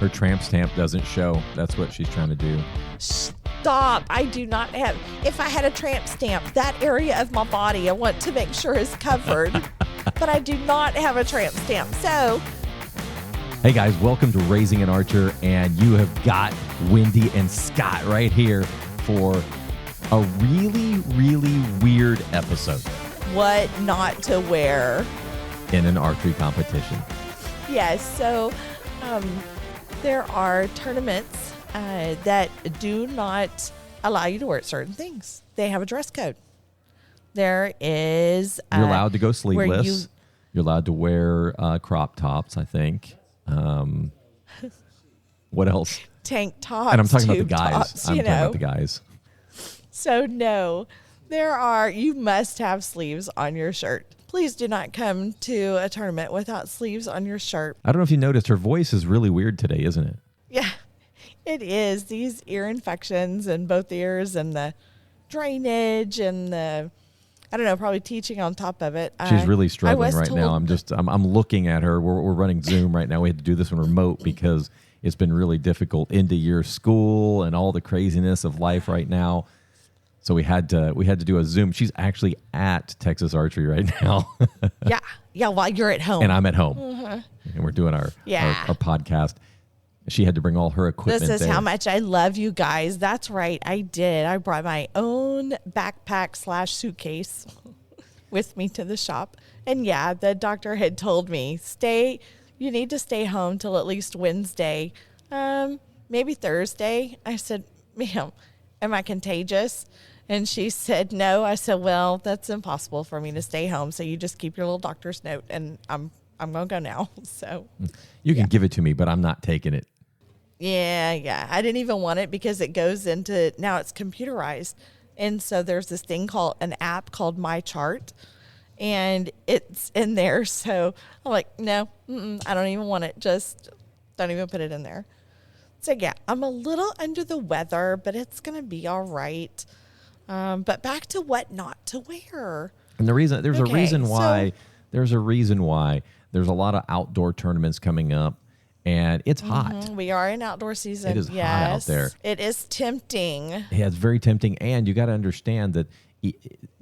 Her tramp stamp doesn't show. That's what she's trying to do. Stop. I do not have. If I had a tramp stamp, that area of my body I want to make sure is covered. But I do not have a tramp stamp. So, hey guys, welcome to Raising an Archer. And you have got Wendi and Scott right here for a really, really weird episode. What not to wear in an archery competition. Yes. So, there are tournaments that do not allow you to wear certain things. They have a dress code. There is... You're allowed to go sleeveless. You're allowed to wear crop tops, I think. What else? Tank tops. And I'm talking about the guys. Tops, I'm talking about the guys. So, no. You must have sleeves on your shirt. Please do not come to a tournament without sleeves on your shirt. I don't know if you noticed, her voice is really weird today, isn't it? Yeah, it is. These ear infections in both ears and the drainage and probably teaching on top of it. She's really struggling right now. I'm looking at her. We're running Zoom right now. We had to do this one remote because it's been really difficult into your school and all the craziness of life right now. So we had to do a Zoom. She's actually at Texas Archery right now. Yeah. While you're at home, and I'm at home, and we're doing our podcast. She had to bring all her equipment. This is how much I love you guys. That's right, I did. I brought my own backpack / suitcase with me to the shop, and the doctor had told me you need to stay home till at least Wednesday, maybe Thursday. I said, ma'am, am I contagious? And she said, no. I said, well, that's impossible for me to stay home. So you just keep your little doctor's note, and I'm going to go now. So you can give it to me, but I'm not taking it. Yeah. I didn't even want it because it goes into, now it's computerized. And so there's this thing an app called My Chart, and it's in there. So I'm like, no, I don't even want it. Just don't even put it in there. So I'm a little under the weather, but it's going to be all right. But back to what not to wear. And there's a reason why there's a lot of outdoor tournaments coming up, and it's hot. We are in outdoor season. It is hot out there. It is tempting. Yeah, it's very tempting. And you got to understand that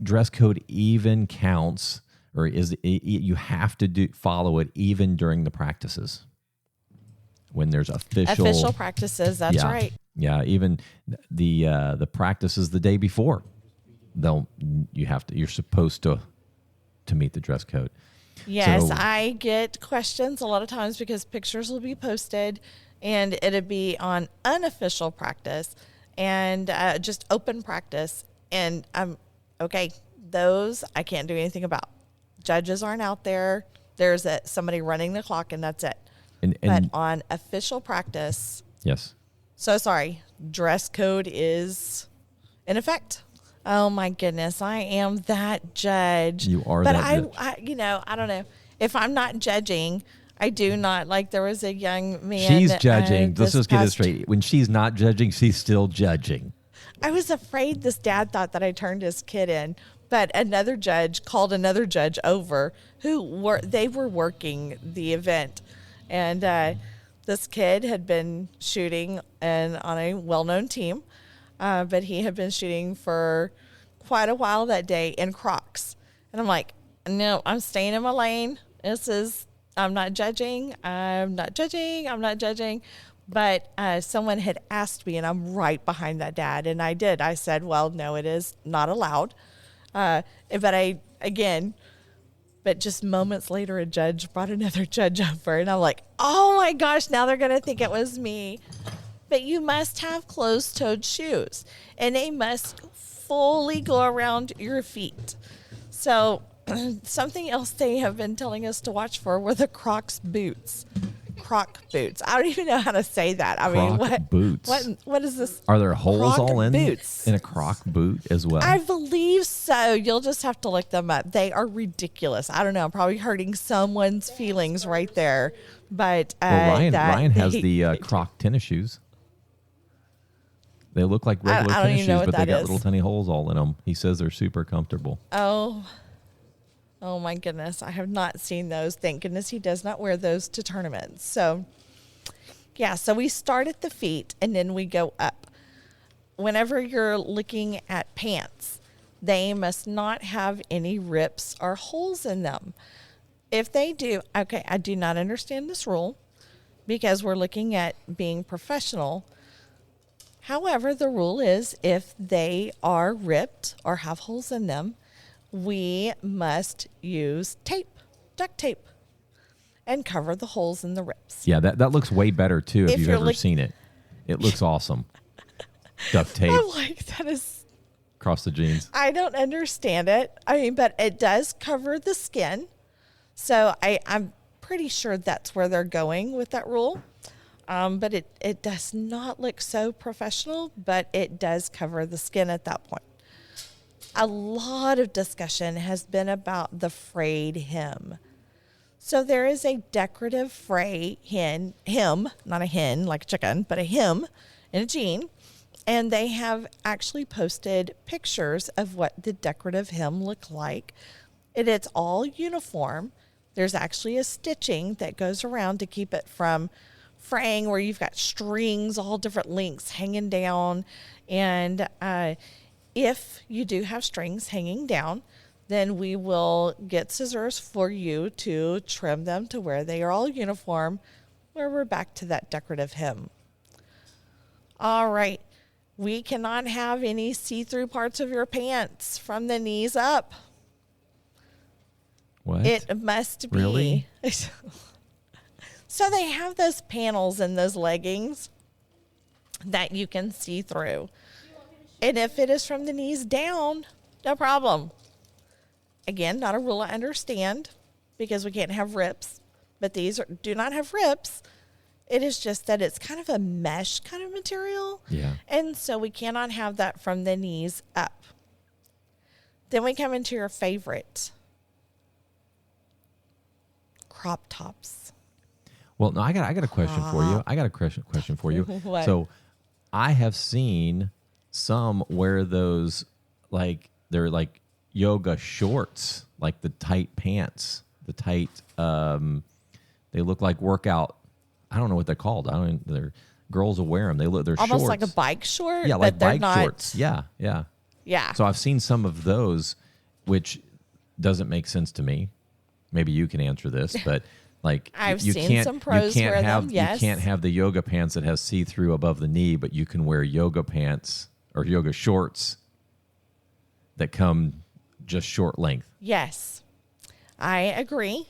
dress code even counts, or you have to follow it even during the practices. When there's official practices, that's right. Yeah, even the practices the day before, you're supposed to meet the dress code. Yes, so, I get questions a lot of times because pictures will be posted, and it'll be on unofficial practice and just open practice, and those I can't do anything about. Judges aren't out there. There's somebody running the clock, and that's it. But on official practice, yes. So sorry, dress code is in effect. Oh my goodness, I am that judge. You are but that judge. I don't know. If I'm not judging, I do not. Like there was a young man. She's judging. Let's just get it straight. When she's not judging, she's still judging. I was afraid this dad thought that I turned his kid in. But another judge called another judge over they were working the event. And this kid had been shooting on a well-known team, but he had been shooting for quite a while that day in Crocs. And I'm like, no, I'm staying in my lane. I'm not judging. But someone had asked me, and I'm right behind that dad. And I did. I said, well, no, it is not allowed. But just moments later, a judge brought another judge over, and I'm like, oh my gosh, now they're going to think it was me. But you must have closed-toed shoes, and they must fully go around your feet. So something else they have been telling us to watch for were the Crocs boots. Croc boots. I don't even know how to say that. I mean, what boots? What is this? Are there holes Croc all in boots? In a Croc boot as well? I believe so. You'll just have to look them up. They are ridiculous. I don't know. I'm probably hurting someone's feelings right there. But Ryan has the Croc tennis shoes. They look like regular tennis shoes, but they got little tiny holes all in them. He says they're super comfortable. Oh my goodness. I have not seen those. Thank goodness he does not wear those to tournaments. So, Yeah, so we start at the feet and then we go up. Whenever you're looking at pants, they must not have any rips or holes in them. If they do, okay, I do not understand this rule because we're looking at being professional. However, the rule is if they are ripped or have holes in them, we must use tape, duct tape, and cover the holes in the rips. Yeah, that looks way better too if you've you're ever seen it. It looks awesome. Duct tape I'm like, that is, across the jeans. I don't understand it. I mean, but it does cover the skin. So I'm pretty sure that's where they're going with that rule. But it does not look so professional, but it does cover the skin at that point. A lot of discussion has been about the frayed hem. So there is a decorative hem, not a hen like a chicken, but a hem in a jean. And they have actually posted pictures of what the decorative hem look like. It's all uniform. There's actually a stitching that goes around to keep it from fraying, where you've got strings, all different lengths hanging down. And if you do have strings hanging down, then we will get scissors for you to trim them to where they are all uniform, where we're back to that decorative hem. All right. We cannot have any see-through parts of your pants from the knees up. What? It must be. Really? So they have those panels in those leggings that you can see through. And if it is from the knees down, no problem. Again, not a rule I understand because we can't have rips. But these do not have rips. It is just that it's kind of a mesh kind of material. Yeah. And so we cannot have that from the knees up. Then we come into your favorite, crop tops. Well, no, I got a question for you. I got a question for you. What? So I have seen some wear those they're like yoga shorts, like the tight pants, the tight they look like workout. I don't know what they're called. They're girls will wear them. They're almost shorts. like a bike short. Yeah, like but bike shorts. Yeah. Yeah. So I've seen some of those, which doesn't make sense to me. Maybe you can answer this, but like I've you seen can't, some pros you can't wear have them, yes. you can't have the yoga pants that has see-through above the knee, but you can wear yoga pants or yoga shorts that come just short length. Yes, I agree.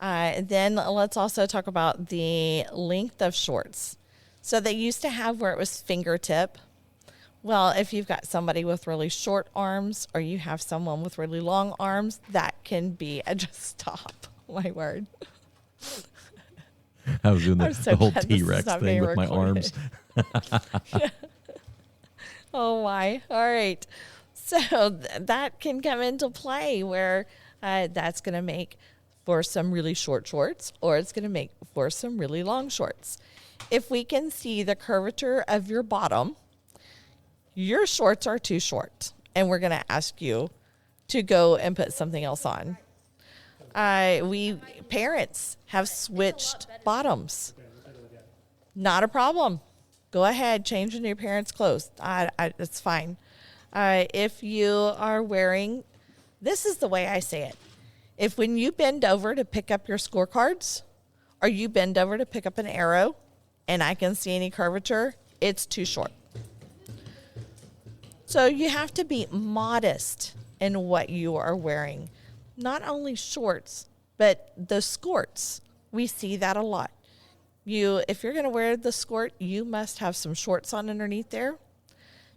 Then let's also talk about the length of shorts. So they used to have where it was fingertip. Well, if you've got somebody with really short arms or you have someone with really long arms, that can be just stop. My word. I was doing I'm so the whole glad this is T-Rex not thing being with my recorded. arms. Yeah. Oh my. All right. So that can come into play where that's going to make for some really short shorts, or it's going to make for some really long shorts. If we can see the curvature of your bottom, your shorts are too short, and we're going to ask you to go and put something else on. We parents have switched bottoms. Not a problem. Go ahead, change into your parents' clothes. It's fine. If you are wearing, this is the way I say it. If when you bend over to pick up your scorecards, or you bend over to pick up an arrow, and I can see any curvature, it's too short. So you have to be modest in what you are wearing. Not only shorts, but the skirts. We see that a lot. If you're going to wear the skirt, you must have some shorts on underneath there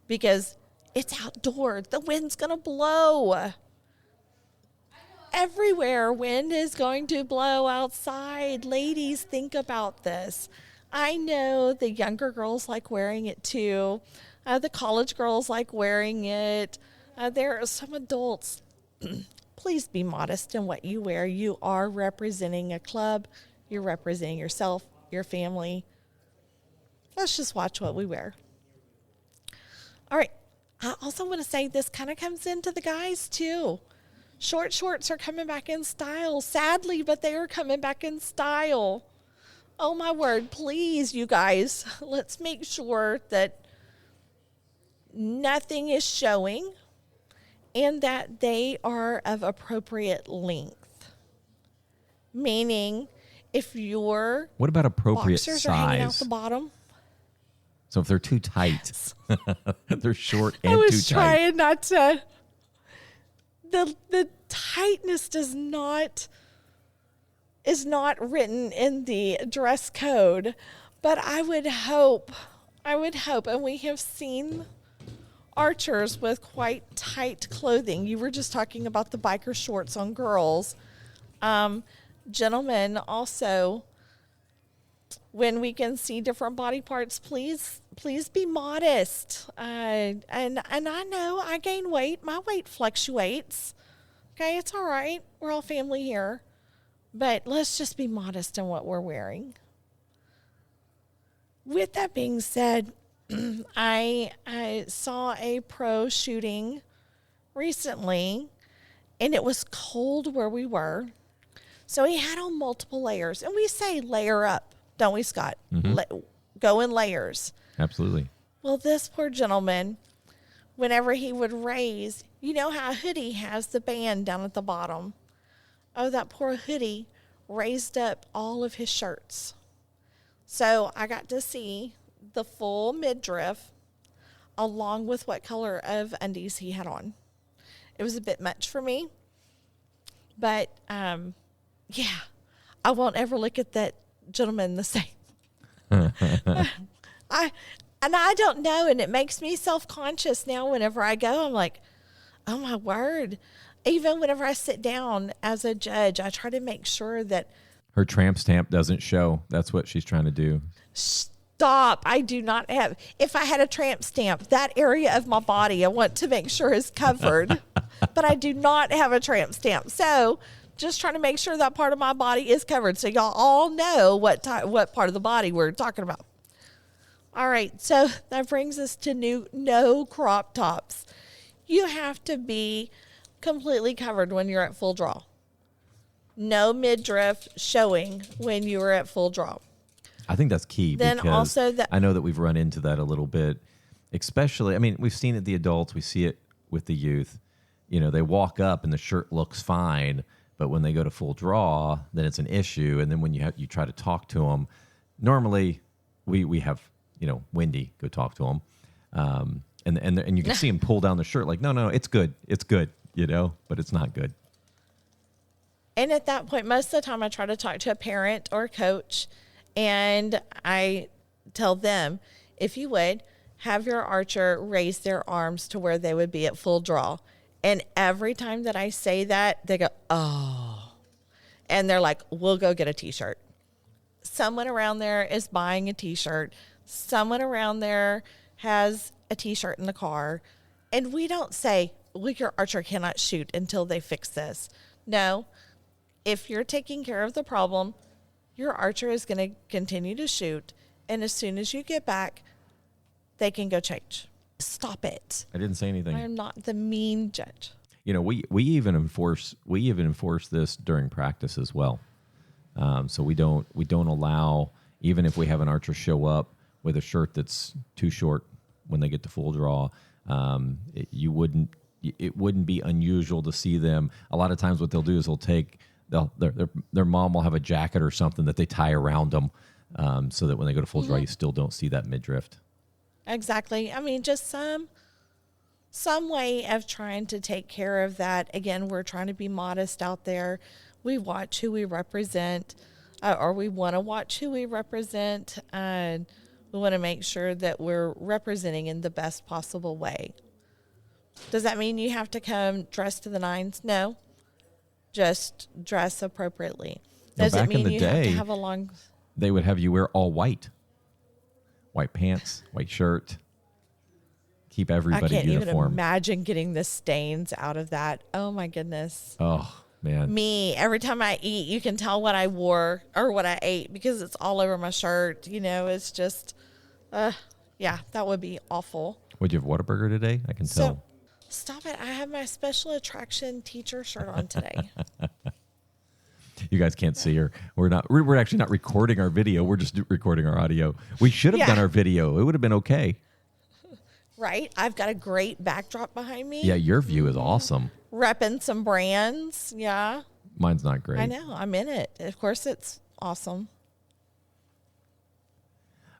because it's outdoor. The wind's going to blow. Everywhere, wind is going to blow outside. Ladies, think about this. I know the younger girls like wearing it too. The college girls like wearing it. There are some adults. Please be modest in what you wear. You are representing a club. You're representing yourself, your family. Let's just watch what we wear. All right. I also want to say this kind of comes into the guys too. Short shorts are coming back in style, sadly, but they are coming back in style. Oh my word, please, you guys, let's make sure that nothing is showing and that they are of appropriate length. Meaning, if your What about appropriate boxers size? are hanging out the bottom. So if they're too tight, they're short and I too was tight. trying not to. The tightness is not written in the dress code, but I would hope, and we have seen archers with quite tight clothing. You were just talking about the biker shorts on girls. Gentlemen, also, when we can see different body parts, please be modest. And I know I gain weight. My weight fluctuates. Okay, it's all right. We're all family here. But let's just be modest in what we're wearing. With that being said, I saw a pro shooting recently, and it was cold where we were. So he had on multiple layers. And we say layer up, don't we, Scott? Mm-hmm. Go in layers. Absolutely. Well, this poor gentleman, whenever he would raise, you know how a hoodie has the band down at the bottom? Oh, that poor hoodie raised up all of his shirts. So I got to see the full midriff along with what color of undies he had on. It was a bit much for me. But, yeah, I won't ever look at that gentleman the same. I don't know, and it makes me self-conscious now whenever I go. I'm like, oh, my word. Even whenever I sit down as a judge, I try to make sure that her tramp stamp doesn't show. That's what she's trying to do. Stop. I do not have. If I had a tramp stamp, that area of my body I want to make sure is covered. But I do not have a tramp stamp. So just trying to make sure that part of my body is covered so y'all all know what part of the body we're talking about. All right, so that brings us to no crop tops. You have to be completely covered when you're at full draw. No midriff showing when you are at full draw. I think that's key Then because also I know that we've run into that a little bit, especially, I mean, we've seen it the adults, we see it with the youth. You know, they walk up and the shirt looks fine, but when they go to full draw, then it's an issue. And then when you try to talk to them, normally we have, you know, Wendi go talk to them. And you can see him pull down the shirt like, no, it's good, you know, but it's not good. And at that point, most of the time I try to talk to a parent or a coach, and I tell them, if you would, have your archer raise their arms to where they would be at full draw. And every time that I say that, they go, oh. And they're like, we'll go get a T-shirt. Someone around there is buying a T-shirt. Someone around there has a T-shirt in the car. And we don't say, well, your archer cannot shoot until they fix this. No. If you're taking care of the problem, your archer is going to continue to shoot. And as soon as you get back, they can go change. Stop it. I didn't say anything. I am not the mean judge. You know, we even enforce this during practice as well. So we don't allow, even if we have an archer show up with a shirt that's too short when they get to full draw, it wouldn't be unusual to see them. A lot of times what they'll do is their mom will have a jacket or something that they tie around them, so that when they go to full draw, you still don't see that midriff. Exactly. I mean, just some way of trying to take care of that. Again, we're trying to be modest out there. We watch who we represent, or we want to watch who we represent. And we want to make sure that we're representing in the best possible way. Does that mean you have to come dressed to the nines? No. Just dress appropriately. Does it mean you have to have a long... They would have you wear all white. White pants, white shirt. Keep everybody uniform. I can't even imagine getting the stains out of that. Oh, my goodness. Oh, man. Me, every time I eat, you can tell what I wore or what I ate because it's all over my shirt. You know, it's just, yeah, that would be awful. Would you have Whataburger today? I can tell. Stop it. I have my special attraction teacher shirt on today. You guys can't see her. We're actually not recording our video. We're just recording our audio. We should have done our video. It would have been okay. Right? I've got a great backdrop behind me. Yeah, your view is awesome. Repping some brands. Yeah. Mine's not great. I know. I'm in it. Of course, it's awesome.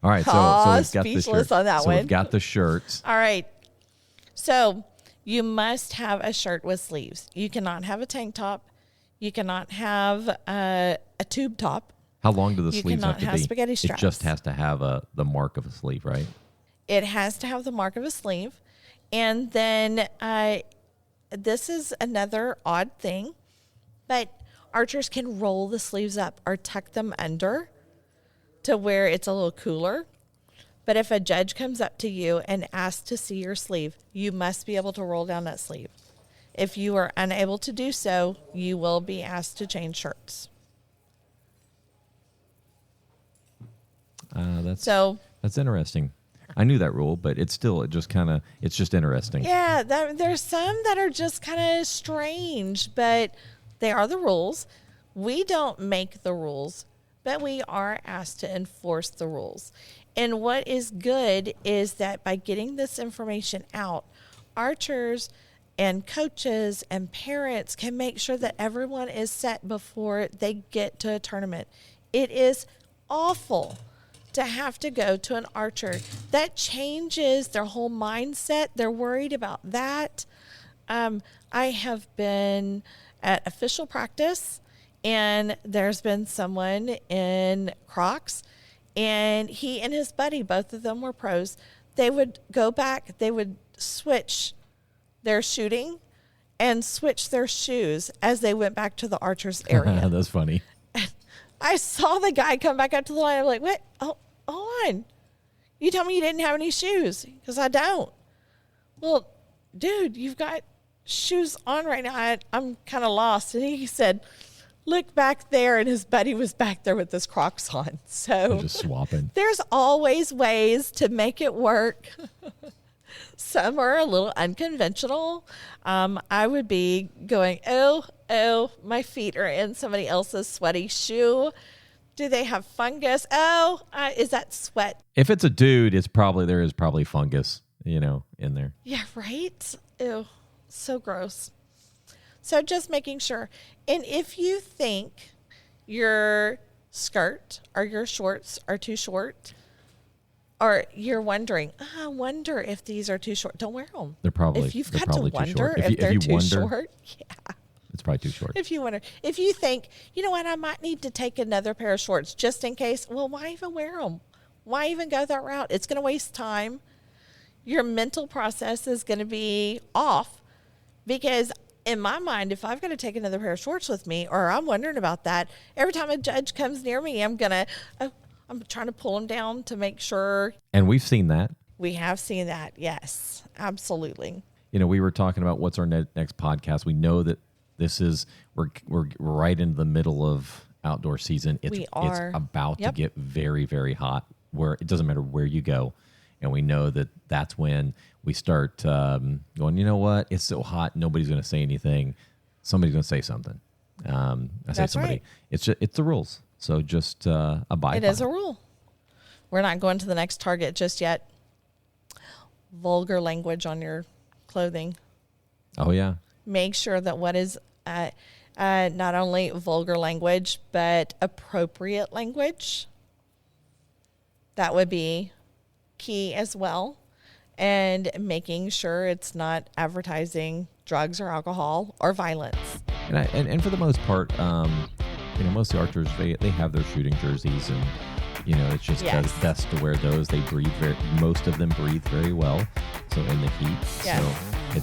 All right. So we've got the speechless shirt. on that so one. we've got the shirts. All right. So you must have a shirt with sleeves. You cannot have a tank top. You cannot have a tube top. How long do the sleeves have to be? You cannot have spaghetti straps. It just has to have the mark of a sleeve, right? It has to have the mark of a sleeve. And then this is another odd thing, but archers can roll the sleeves up or tuck them under to where it's a little cooler. But if a judge comes up to you and asks to see your sleeve, you must be able to roll down that sleeve. If you are unable to do so, you will be asked to change shirts. That's interesting. I knew that rule, but it's just interesting. Yeah, there's some that are just kind of strange, but they are the rules. We don't make the rules, but we are asked to enforce the rules. And what is good is that by getting this information out, archers and coaches and parents can make sure that everyone is set before they get to a tournament. It is awful to have to go to an archer. That changes their whole mindset. They're worried about that. I have been at official practice, and there's been someone in Crocs, and he and his buddy, both of them were pros. They would go back, they would switch their shooting and switch their shoes as they went back to the archer's area. That's funny. I saw the guy come back up to the line. I'm like, what? Oh, hold on. You told me you didn't have any shoes, because I don't. Well, dude, you've got shoes on right now. I'm kind of lost. And he said, look back there. And his buddy was back there with his Crocs on. So they're just swapping. There's always ways to make it work. Some are a little unconventional. I would be going, oh, my feet are in somebody else's sweaty shoe. Do they have fungus? Is that sweat? If it's a dude, there is probably fungus, in there. Yeah, right? Ew, so gross. So just making sure. And if you think your skirt or your shorts are too short, or you're wondering, I wonder if these are too short, don't wear them. They're probably If you've they're got probably to wonder too short. if they're too short, yeah. It's probably too short. If you wonder, if you think, you know what, I might need to take another pair of shorts just in case, well, why even wear them? Why even go that route? It's going to waste time. Your mental process is going to be off, because in my mind, if I've got to take another pair of shorts with me, or I'm wondering about that, every time a judge comes near me, I'm trying to pull them down to make sure. And we've seen that. We have seen that. Yes, absolutely. We were talking about what's our next podcast. We know that we're right in the middle of outdoor season. It's about to get very, very hot, where it doesn't matter where you go. And we know that that's when we start going, you know what? It's so hot. Nobody's going to say anything. Somebody's going to say something. Right. It's the rules. So just abide by it. It is a rule. We're not going to the next Target just yet. Vulgar language on your clothing. Oh, yeah. Make sure that what is not only vulgar language, but appropriate language. That would be key as well. And making sure it's not advertising drugs or alcohol or violence. And for the most part, most of the archers, they have their shooting jerseys, and it's just best to wear those. They most of them breathe very well, so in the heat. Yes.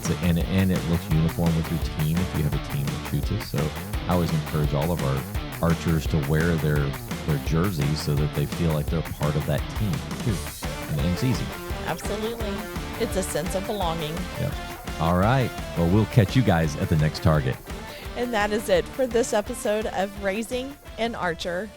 So and it looks uniform with your team if you have a team that shoots it. So I always encourage all of our archers to wear their jerseys so that they feel like they're part of that team too. And it's easy. Absolutely. It's a sense of belonging. Yep. All right. Well, we'll catch you guys at the next Target. And that is it for this episode of Raising an Archer.